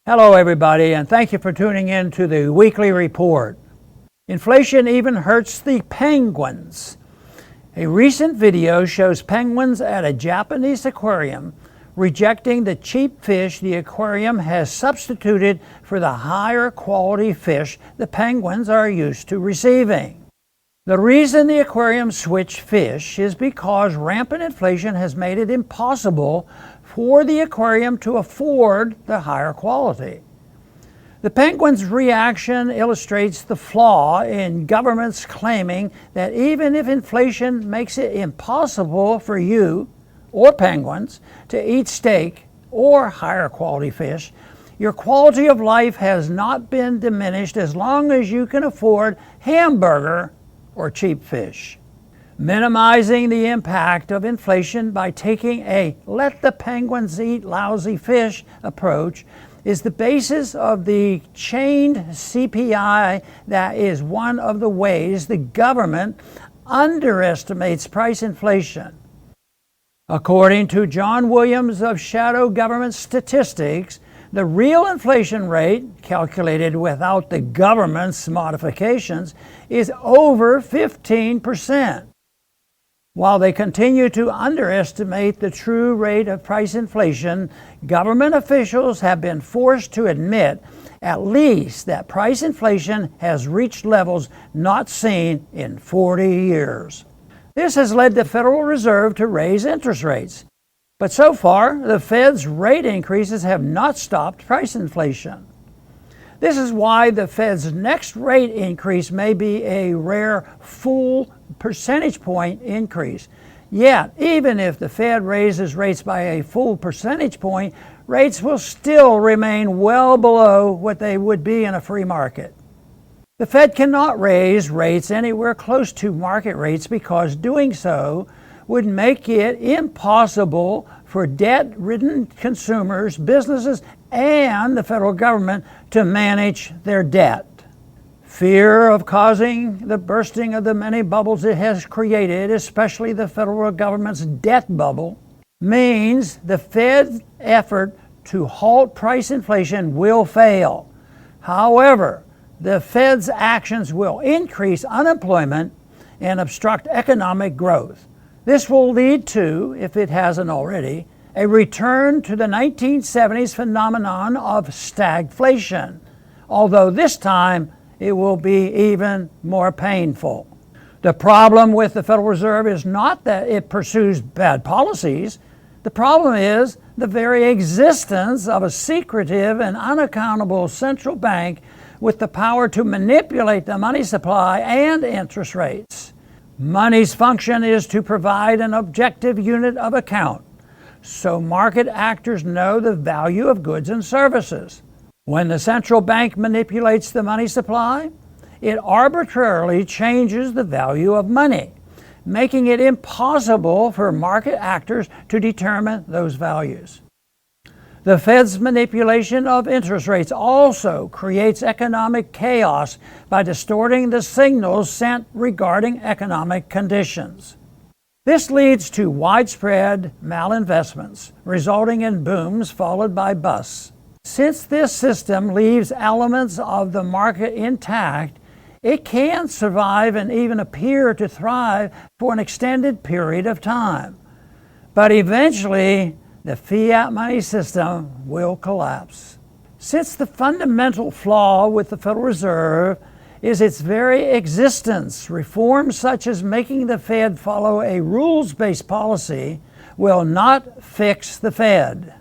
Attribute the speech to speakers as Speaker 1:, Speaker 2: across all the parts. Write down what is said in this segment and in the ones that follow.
Speaker 1: Hello everybody, and thank you for tuning in to the weekly report. Inflation even hurts the penguins. A recent video shows penguins at a Japanese aquarium rejecting the cheap fish the aquarium has substituted for the higher quality fish the penguins are used to receiving. The reason the aquarium switched fish is because rampant inflation has made it impossible for the aquarium to afford the higher quality. The penguins' reaction illustrates the flaw in governments claiming that even if inflation makes it impossible for you or penguins to eat steak or higher quality fish, your quality of life has not been diminished as long as you can afford hamburger or cheap fish. Minimizing the impact of inflation by taking a let the penguins eat lousy fish approach is the basis of the chained CPI that is one of the ways the government underestimates price inflation. According to John Williams of Shadow Government Statistics, the real inflation rate, calculated without the government's modifications, is over 15%. While they continue to underestimate the true rate of price inflation, government officials have been forced to admit at least that price inflation has reached levels not seen in 40 years. This has led the Federal Reserve to raise interest rates. But so far, the Fed's rate increases have not stopped price inflation. This is why the Fed's next rate increase may be a rare full percentage point increase. Yet, even if the Fed raises rates by a full percentage point, rates will still remain well below what they would be in a free market. The Fed cannot raise rates anywhere close to market rates because doing so would make it impossible for debt-ridden consumers, businesses, and the federal government to manage their debt. Fear of causing the bursting of the many bubbles it has created, especially the federal government's debt bubble, means the Fed's effort to halt price inflation will fail. However, the Fed's actions will increase unemployment and obstruct economic growth. This will lead to, if it hasn't already, a return to the 1970s phenomenon of stagflation, although this time it will be even more painful. The problem with the Federal Reserve is not that it pursues bad policies. The problem is the very existence of a secretive and unaccountable central bank with the power to manipulate the money supply and interest rates. Money's function is to provide an objective unit of account, so market actors know the value of goods and services. When the central bank manipulates the money supply, it arbitrarily changes the value of money, making it impossible for market actors to determine those values. The Fed's manipulation of interest rates also creates economic chaos by distorting the signals sent regarding economic conditions. This leads to widespread malinvestments, resulting in booms followed by busts. Since this system leaves elements of the market intact, it can survive and even appear to thrive for an extended period of time. But eventually, the fiat money system will collapse. Since the fundamental flaw with the Federal Reserve is its very existence, reforms such as making the Fed follow a rules-based policy will not fix the Fed.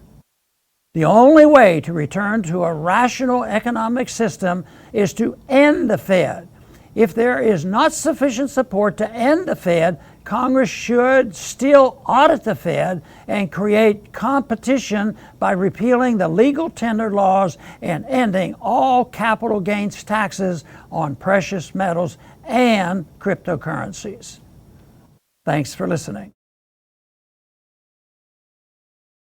Speaker 1: The only way to return to a rational economic system is to end the Fed. If there is not sufficient support to end the Fed, Congress should still audit the Fed and create competition by repealing the legal tender laws and ending all capital gains taxes on precious metals and cryptocurrencies. Thanks for listening.